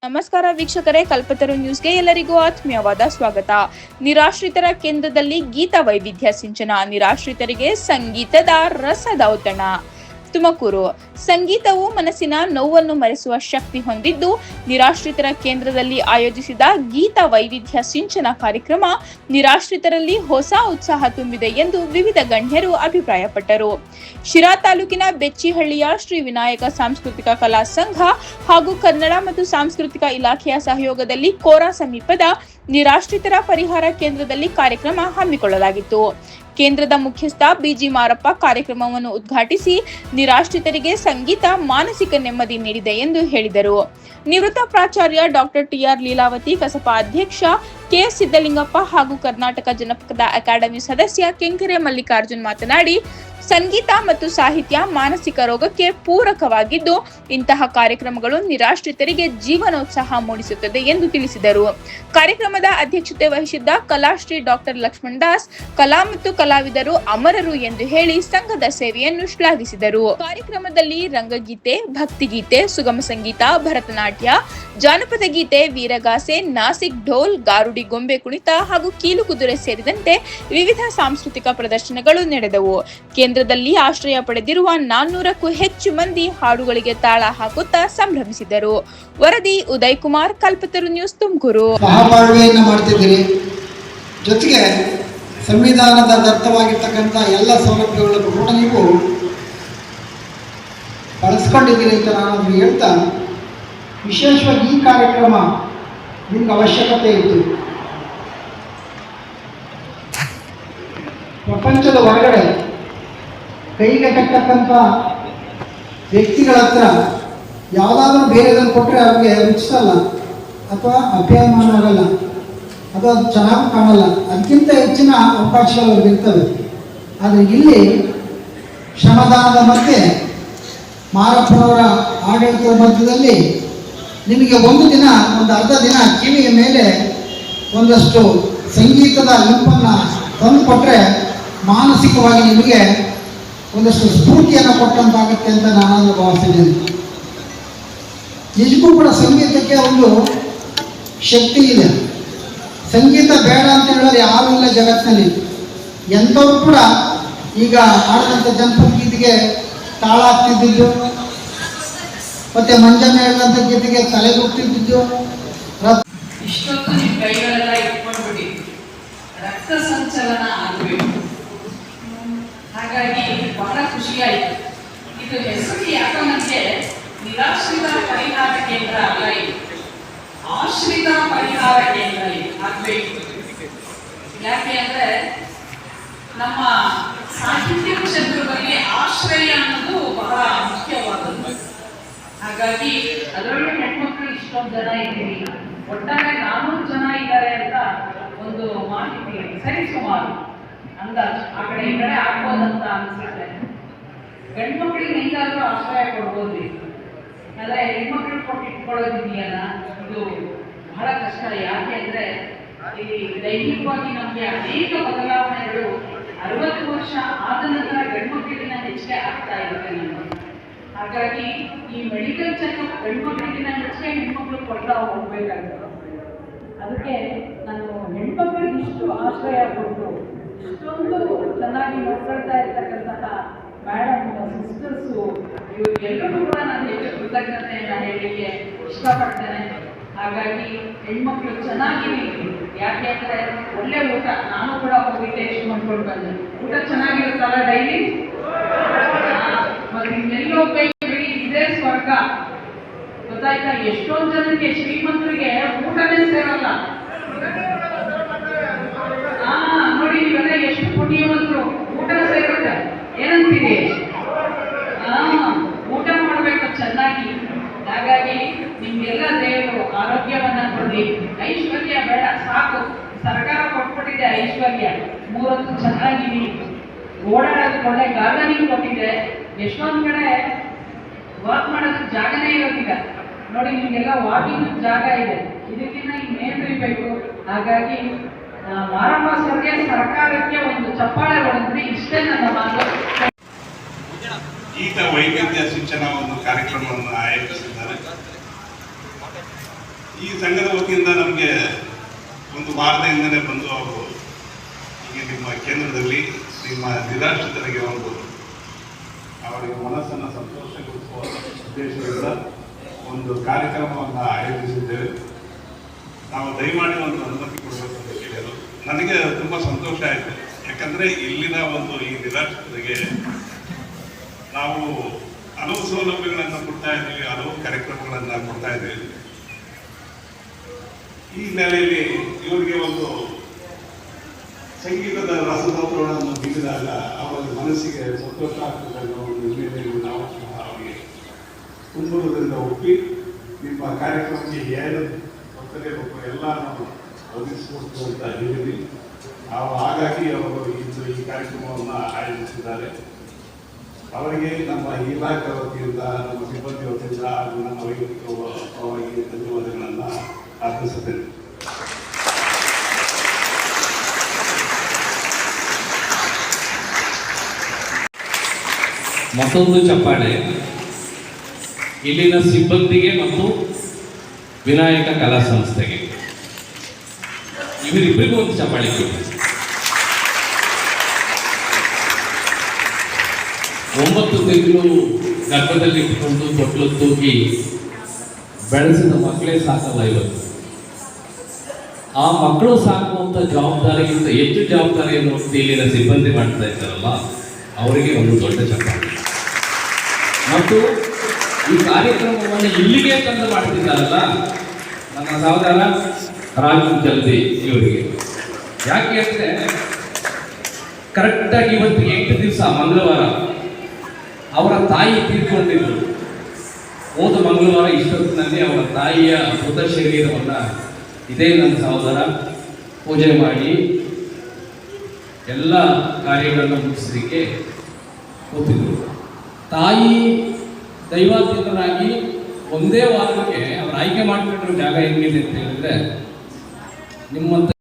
ನಮಸ್ಕಾರ ವೀಕ್ಷಕರೇ, ಕಲ್ಪತರು ನ್ಯೂಸ್ಗೆ ಎಲ್ಲರಿಗೂ ಆತ್ಮೀಯವಾದ ಸ್ವಾಗತ. ನಿರಾಶ್ರಿತರ ಕೇಂದ್ರದಲ್ಲಿ ಗೀತ ವೈವಿಧ್ಯ ಸಿಂಚನ, ನಿರಾಶ್ರಿತರಿಗೆ ಸಂಗೀತದ ರಸದೌತಣ. ತುಮಕೂರು. ಸಂಗೀತವು ಮನಸ್ಸಿನ ನೋವನ್ನು ಮರೆಸುವ ಶಕ್ತಿ ಹೊಂದಿದ್ದು, ನಿರಾಶ್ರಿತರ ಕೇಂದ್ರದಲ್ಲಿ ಆಯೋಜಿಸಿದ ಗೀತ ವೈವಿಧ್ಯ ಸಿಂಚನ ಕಾರ್ಯಕ್ರಮ ನಿರಾಶ್ರಿತರಲ್ಲಿ ಹೊಸ ಉತ್ಸಾಹ ತುಂಬಿದೆ ಎಂದು ವಿವಿಧ ಗಣ್ಯರು ಅಭಿಪ್ರಾಯಪಟ್ಟರು. ಶಿರಾ ತಾಲೂಕಿನ ಬೆಚ್ಚಿಹಳ್ಳಿಯ ಶ್ರೀ ವಿನಾಯಕ ಸಾಂಸ್ಕೃತಿಕ ಕಲಾ ಸಂಘ ಹಾಗೂ ಕನ್ನಡ ಮತ್ತು ಸಾಂಸ್ಕೃತಿಕ ಇಲಾಖೆಯ ಸಹಯೋಗದಲ್ಲಿ ಕೋರಾ ಸಮೀಪದ ನಿರಾಶ್ರಿತರ ಪರಿಹಾರ ಕೇಂದ್ರದಲ್ಲಿ ಕಾರ್ಯಕ್ರಮ ಹಮ್ಮಿಕೊಳ್ಳಲಾಗಿತ್ತು. ಕೇಂದ್ರದ ಮುಖ್ಯಸ್ಥ ಬಿಜಿ ಮಾರಪ್ಪ ಕಾರ್ಯಕ್ರಮವನ್ನು ಉದ್ಘಾಟಿಸಿ ನಿರಾಶ್ರಿತರಿಗೆ ಸಂಗೀತ ಮಾನಸಿಕ ನೆಮ್ಮದಿ ನೀಡಿದೆ ಎಂದು ಹೇಳಿದರು. ನಿವೃತ್ತ ಪ್ರಾಚಾರ್ಯ ಡಾಕ್ಟರ್ ಟಿಆರ್ ಲೀಲಾವತಿ, ಕಸಪ ಅಧ್ಯಕ್ಷ ಕೆಎಸ್ ಸಿದ್ದಲಿಂಗಪ್ಪ ಹಾಗೂ ಕರ್ನಾಟಕ ಜನಪದ ಅಕಾಡೆಮಿ ಸದಸ್ಯ ಕೆಂಕೆರೆ ಮಲ್ಲಿಕಾರ್ಜುನ್ ಮಾತನಾಡಿ, ಸಂಗೀತ ಮತ್ತು ಸಾಹಿತ್ಯ ಮಾನಸಿಕ ರೋಗಕ್ಕೆ ಪೂರಕವಾಗಿದ್ದು, ಇಂತಹ ಕಾರ್ಯಕ್ರಮಗಳು ನಿರಾಶ್ರಿತರಿಗೆ ಜೀವನೋತ್ಸಾಹ ಮೂಡಿಸುತ್ತದೆ ಎಂದು ತಿಳಿಸಿದರು. ಕಾರ್ಯಕ್ರಮದ ಅಧ್ಯಕ್ಷತೆ ವಹಿಸಿದ್ದ ಕಲಾಶ್ರೀ ಡಾಕ್ಟರ್ ಲಕ್ಷ್ಮಣ್ ದಾಸ್, ಕಲಾ ಮತ್ತು ಕಲಾವಿದರು ಅಮರರು ಎಂದು ಹೇಳಿ ಸಂಘದ ಸೇವೆಯನ್ನು ಶ್ಲಾಘಿಸಿದರು. ಕಾರ್ಯಕ್ರಮದಲ್ಲಿ ರಂಗಗೀತೆ, ಭಕ್ತಿಗೀತೆ, ಸುಗಮ ಸಂಗೀತ, ಭರತನಾಟ್ಯ, ಜಾನಪದ ಗೀತೆ, ವೀರಗಾಸೆ, ನಾಸಿಕ್ ಢೋಲ್, ಗಾರುಡಿ ಗೊಂಬೆ ಕುಣಿತ ಹಾಗೂ ಕೀಲುಕುದುರೆ ಸೇರಿದಂತೆ ವಿವಿಧ ಸಾಂಸ್ಕೃತಿಕ ಪ್ರದರ್ಶನಗಳು ನಡೆದವು. ಕೇಂದ್ರದಲ್ಲಿ ಆಶ್ರಯ ಪಡೆದಿರುವ 400ಕ್ಕೂ ಹೆಚ್ಚು ಮಂದಿ ಹಾಡುಗಳಿಗೆ ತಾಳ ಹಾಕುತ್ತಾ ಸಂಭ್ರಮಿಸಿದರು. ವರದಿ ಉದಯ್ ಕುಮಾರ್, ಕಲ್ಪತರು ನ್ಯೂಸ್, ತುಮಕೂರು. ಸಹಬಾಳ್ವೆಯನ್ನು ಮಾಡ್ತಿದ್ದೀರಿ, ಜೊತೆಗೆ ಸಂವಿಧಾನದ ಅರ್ಥವಾಗಿರ್ತಕ್ಕಂಥ ಎಲ್ಲ ಸೌಲಭ್ಯಗಳನ್ನು ಕೂಡ ನೀವು ಬಳಸ್ಕೊಂಡಿದ್ದೀರಿ ಅಂತ ನಾನು ಹೇಳ್ತಾ, ವಿಶೇಷವಾಗಿ ಈ ಕಾರ್ಯಕ್ರಮ ನಿಮ್ಗೆ ಅವಶ್ಯಕತೆ ಇತ್ತು. ಪ್ರಪಂಚದ ಹೊರಗಡೆ ಕೈಗೆಟಕ್ಕಂಥ ವ್ಯಕ್ತಿಗಳ ಹತ್ರ ಯಾವುದಾದ್ರೂ ಬೇರೆದನ್ನು ಕೊಟ್ಟರೆ ಅವ್ರಿಗೆ ರುಚಿಸಲ್ಲ ಅಥವಾ ಅಭಿಮಾನ ಆಗಲ್ಲ, ಅದು ಚೆನ್ನಾಗಿ ಕಾಣಲ್ಲ, ಅದಕ್ಕಿಂತ ಹೆಚ್ಚಿನ ಅವಕಾಶಗಳು ಅವ್ರಿಗೆ ಇರ್ತವೆ. ಆದರೆ ಇಲ್ಲಿ ಶ್ರಮದಾನದ ಮಧ್ಯೆ ಮಾರಪ್ಪನವರ ಆಡಳಿತದ ಮಧ್ಯದಲ್ಲಿ ನಿಮಗೆ ಒಂದು ದಿನ, ಒಂದು ಅರ್ಧ ದಿನ ಕಿವಿಯ ಮೇಲೆ ಒಂದಷ್ಟು ಸಂಗೀತದ ಇಂಪನ್ನು ತಂದು ಕೊಟ್ಟರೆ ಮಾನಸಿಕವಾಗಿ ನಿಮಗೆ ಒಂದಷ್ಟು ಸ್ಫೂರ್ತಿಯನ್ನು ಕೊಟ್ಟಂತಾಗುತ್ತೆ ಅಂತ ನಾನು ಭಾವಿಸಿದ್ದೇನೆ. ನಿಜಕ್ಕೂ ಕೂಡ ಸಂಗೀತಕ್ಕೆ ಒಂದು ಶಕ್ತಿ ಇದೆ. ಸಂಗೀತ ಬೇಡ ಅಂತ ಹೇಳೋರು ಯಾರೂ ಇಲ್ಲ ಜಗತ್ತಿನಲ್ಲಿ. ಎಂಥವ್ರು ಕೂಡ ಈಗ ಆಡಿದಂಥ ಜನಪದ ಗೀತೆಗೆ ತಾಳ ಹಾಕ್ತಿದ್ದು, ಮತ್ತೆ ಮಂಜಣ್ಣ ಹೇಳಿದಂಥ ಗೀತೆಗೆ ತಲೆಗುತ್ತಿದ್ದು, ಇಷ್ಟೊತ್ತು ನಿಮ್ಮ ಕೈಗಳೆಲ್ಲ ಇಟ್ಕೊಂಡ್ಬಿಟ್ಟು ರಕ್ತ ಸಂಚಲನ ಆಗಬೇಕು. ಹಾಗಾಗಿ ಬಹಳ ಖುಷಿಯಾಯಿತು. ಇದು ಹೆಸರು ಯಾಕೋ ನನಗೆ ನಿರಾಶ್ರಿತ ಪರಿಹಾರ ಕೇಂದ್ರ ಅಲ್ಲ, ಇದು ಆಶ್ರಿತ ಪರಿಹಾರ ಕೇಂದ್ರ ಆಗಬೇಕು. ಯಾಕೆ ಅಂದರೆ ನಮ್ಮ ಸಾಹಿತ್ಯ ಕ್ಷೇತ್ರದಲ್ಲಿ ಆಶ್ರಯ ಅನ್ನೋದು ಬಹಳ ಮುಖ್ಯವಾದದ್ದು. ಹಾಗಾಗಿ ಅದರಲ್ಲೂ ಹೆಣ್ಮಕ್ಳು ಇಷ್ಟೊಂದು ಜನ ಇದ್ದೀವಿ, ಒಟ್ಟಾರೆ 400 ಜನ ಇದ್ದಾರೆ ಅಂತ ಒಂದು ಮಾಹಿತಿ ಸರಿ ಸುಮಾರು ಅಂದಾಜು ಆ ಕಡೆ ಈ ಕಡೆ ಆಗ್ಬೋದಂತ ಅನ್ಸುತ್ತೆ. ಗಂಡ್ಮಕ್ಳಿಗೆ ಹೆಂಗಾದ್ರೂ ಆಶ್ರಯ ಕೊಡ್ಬೋದು, ಆದರೆ ಹೆಣ್ಮಕ್ಳು ಕೊಟ್ಟಿಟ್ಕೊಳ್ಳೋದಿದೆಯಲ್ಲ, ಇದು ಬಹಳ ಕಷ್ಟ. ಯಾಕೆ ಅಂದರೆ ಇಲ್ಲಿ ದೈಹಿಕವಾಗಿ ನಮಗೆ ಅನೇಕ ಬದಲಾವಣೆಗಳು 60 ವರ್ಷ ಆದ ನಂತರ ಗಂಡ್ಮಕ್ಳಿಗಿನ ಹೆಚ್ಚಿಗೆ ಆಗ್ತಾ ಇರುತ್ತೆ ನಮಗೆ. ಹಾಗಾಗಿ ಈ ಮೆಡಿಕಲ್ ಚೆಕಪ್ ಗಂಡ್ಮಕ್ಳಿಗಿನ ಹೆಚ್ಚಿಗೆ ಹೆಣ್ಮಕ್ಳು ಕೊಡ್ತಾ ಹೋಗ್ಬೇಕಾಗುತ್ತೆ. ಅದಕ್ಕೆ ನಾನು ಹೆಣ್ಮಕ್ಳಿಗೆ ಇಷ್ಟು ಆಶ್ರಯ ಕೊಟ್ಟು ಇಷ್ಟೊಂದು ಚೆನ್ನಾಗಿ ನೋಡ್ಕೊಳ್ತಾ ಇರ್ತಕ್ಕಂತಹ ಮೇಡಮ್, ಸಿಸ್ಟರ್ಸು, ಇವರು ಎಲ್ಲರೂ ಕೂಡ ನಾನು ಹೆಚ್ಚು ಕೃತಜ್ಞತೆಯನ್ನು ಹೇಳಲಿಕ್ಕೆ ಇಷ್ಟಪಡ್ತೇನೆ. ಹಾಗಾಗಿ ಹೆಣ್ಮಕ್ಳು ಚೆನ್ನಾಗಿರಿ. ಯಾಕೆ ಅಂದರೆ ಒಳ್ಳೆ ಊಟ, ನಾನು ಕೂಡ ಹೋಗಿ ಟೇಸ್ಟ್ ಮಾಡ್ಕೊಂಡು ಬಂದೆ. ಊಟ ಚೆನ್ನಾಗಿರುತ್ತಲ್ಲ ಡೈಲಿ, ಮತ್ತೆ ಇನ್ನೆಲ್ಲಿ ಹೋಗ್ಬೇಕ್ರಿ, ಇದೇ ಸ್ವರ್ಗ, ಗೊತ್ತಾಯ್ತಾ? ಎಷ್ಟೊಂದು ಜನಕ್ಕೆ ಶ್ರೀಮಂತರಿಗೆ ಊಟನೇ ಸೇರಲ್ಲ. ನೋಡಿ ನೀವೆಲ್ಲ ಎಷ್ಟು ಪುಣ್ಯವಂತರು, ಊಟ ಸೇರುತ್ತೆ. ಏನಂತೀರಿ? ಊಟ ಮಾಡಬೇಕು ಚೆನ್ನಾಗಿ. ಹಾಗಾಗಿ ನಿಮ್ಗೆಲ್ಲ ದೇವರು ಆರೋಗ್ಯವನ್ನ ಕೊಡಿ. ಐಶ್ವರ್ಯ ಬೇಡ, ಸಾಕು. ಸರ್ಕಾರ ಕೊಟ್ಬಿಟ್ಟಿದೆ ಐಶ್ವರ್ಯ, 3 ಹೊತ್ತು ಚೆನ್ನಾಗಿರಿ, ಓಡಾಡೋದಕ್ಕೆ ಒಳ್ಳೆ ಗಾರ್ಡನಿಂಗ್ ಕೊಟ್ಟಿದೆ. ಎಷ್ಟೊಂದು ಕಡೆ ವಾಕ್ ಮಾಡೋದಕ್ಕೆ ಜಾಗನೇ ಇರೋದಿಲ್ಲ. ನೋಡಿ ನಿಮಗೆಲ್ಲ ವಾಕಿಂಗ್ ಜಾಗ ಇದೆ, ಇದಕ್ಕಿಂತ ಇನ್ನೇನ್ರಿ ಬೇಕು? ಹಾಗಾಗಿ ಮಾರಮ್ಮ ಸರ್ಗೆ ಸರ್ಕಾರಕ್ಕೆ ಒಂದು ಚಪ್ಪಾಳೆ ಹೊಡೆದ್ರಿ. ಇಷ್ಟೇ ನನ್ನ ಮಾತು. ಗೀತ ವೈವಿಧ್ಯ ಸಿಂಚನ ಒಂದು ಕಾರ್ಯಕ್ರಮವನ್ನು ಆಯೋಜಿಸಿದ್ದಾರೆ. ಈ ಸಂಘದ ವತಿಯಿಂದ ನಮಗೆ ಒಂದು ವಾರದಿಂದಲೇ ಬಂದು ಅವರು ಈಗ ನಿಮ್ಮ ಕೇಂದ್ರದಲ್ಲಿ ನಿಮ್ಮ ನಿರಾಶ್ರಿತರಿಗೆ ಒಂದು ಅವರಿಗೆ ಮನಸ್ಸನ್ನು ಸಂತೋಷಗೊಳಿಸುವ ಉದ್ದೇಶದಿಂದ ಒಂದು ಕಾರ್ಯಕ್ರಮವನ್ನು ಆಯೋಜಿಸಿದ್ದೇವೆ. ನಾವು ದಯಮಾಡಿ ಒಂದು ಅನುಮತಿ ಕೊಡಬೇಕು ಅಂತ ಕೇಳಿದರು. ನನಗೆ ತುಂಬ ಸಂತೋಷ ಆಯಿತು. ಯಾಕಂದರೆ ಇಲ್ಲಿನ ಒಂದು ಈ ನಿರಾಶ್ರಿತರಿಗೆ ನಾವು ಹಲವು ಸೌಲಭ್ಯಗಳನ್ನು ಕೊಡ್ತಾ ಇದ್ದೀವಿ, ಹಲವು ಕಾರ್ಯಕ್ರಮಗಳನ್ನು ಕೊಡ್ತಾ ಇದ್ದೀವಿ. ಈ ಹಿನ್ನೆಲೆಯಲ್ಲಿ ಇವರಿಗೆ ಒಂದು ಸಂಗೀತದ ರಸದೌತಣವನ್ನು ನೀಡಿದಾಗ ಅವರ ಮನಸ್ಸಿಗೆ ಸಂತೋಷ ಆಗ್ತದೆ ಅನ್ನೋ ಒಂದು ಹಿನ್ನೆಲೆಯಲ್ಲಿ ನಾವು ಸಹ ಅವರಿಗೆ ತುಂಬುವುದರಿಂದ ಒಪ್ಪಿ ನಿಮ್ಮ ಕಾರ್ಯಕ್ರಮಕ್ಕೆ ಏನು ಒತ್ತಡಬೇಕು ಎಲ್ಲ ನಾವು ಒದಗಿಸಿಕೊಡ್ತು ಅಂತ ಹೇಳಿದ್ವಿ. ಹಾಗಾಗಿ ಅವರು ಇಂದು ಈ ಕಾರ್ಯಕ್ರಮವನ್ನು ಆಯೋಜಿಸಿದ್ದಾರೆ. ಅವರಿಗೆ ನಮ್ಮ ಇಲಾಖೆ ವತಿಯಿಂದ, ನಮ್ಮ ಸಿಬ್ಬಂದಿ ವತಿಯಿಂದ ಹಾಗೂ ನಮ್ಮ ವೈಯಕ್ತಿಕ ಪರವಾಗಿ ಧನ್ಯವಾದಗಳನ್ನು ಅರ್ಪಿಸುತ್ತೇನೆ. ಮತ್ತೊಂದು ಚಪ್ಪಾಳೆ ಇಲ್ಲಿನ ಸಿಬ್ಬಂದಿಗೆ ಮತ್ತು ವಿನಾಯಕ ಕಲಾ ಸಂಸ್ಥೆಗೆ, ಇವರಿಬ್ಬರಿಗೂ ಒಂದು ಚಪ್ಪಾಳೆ ಕೊಡಿ. 9 ತಿಂಗಳು ಗರ್ಭದಲ್ಲಿ ಇಟ್ಟುಕೊಂಡು ತೊಟ್ಲು ತೂಗಿ ಬೆಳೆಸಿದ ಮಕ್ಕಳೇ ಸಾಕಲ್ಲ ಇವತ್ತು. ಆ ಮಕ್ಕಳು ಸಾಕುವಂಥ ಜವಾಬ್ದಾರಿಗಿಂತ ಹೆಚ್ಚು ಜವಾಬ್ದಾರಿಯನ್ನು ಇಲ್ಲಿನ ಸಿಬ್ಬಂದಿ ಮಾಡ್ತಾ ಇದ್ದಾರಲ್ಲ, ಅವರಿಗೆ ಒಂದು ದೊಡ್ಡ ಚಪ್ಪಾಳೆ. ಮತ್ತು ಈ ಕಾರ್ಯಕ್ರಮವನ್ನು ಇಲ್ಲಿಗೆ ತಂದು ಮಾಡ್ತಿದ್ದಾರಲ್ಲ ನನ್ನ ಸಹೋದರ ರಾಜು ಜಲ್ದಿ ಇವರಿಗೆ. ಯಾಕೆ ಅಂದರೆ ಕರೆಕ್ಟಾಗಿ ಇವತ್ತು 8 ದಿವಸ ಮಂಗಳವಾರ ಅವರ ತಾಯಿ ತೀರ್ಕೊಂಡಿದ್ರು. ಹೋದ ಮಂಗಳವಾರ ಇಷ್ಟೊತ್ತಿನಲ್ಲಿ ಅವರ ತಾಯಿಯ ಮೃತ ಶರೀರವನ್ನು ಇದೇ ನನ್ನ ಸಹೋದರ ಪೂಜೆ ಮಾಡಿ ಎಲ್ಲ ಕಾರ್ಯಗಳನ್ನು ಮುಗಿಸಲಿಕ್ಕೆ ಕೂತಿದ್ರು. ತಾಯಿ ದೈವಾತೀತರಾಗಿ ಒಂದೇ ವಾರಕ್ಕೆ ಅವರು ಆಯ್ಕೆ ಮಾಡಿಬಿಟ್ರು ಜಾಗ ಹೆಂಗಿದೆ ಅಂತ ಹೇಳಿದ್ರೆ, ನಿಮ್ಮಂತ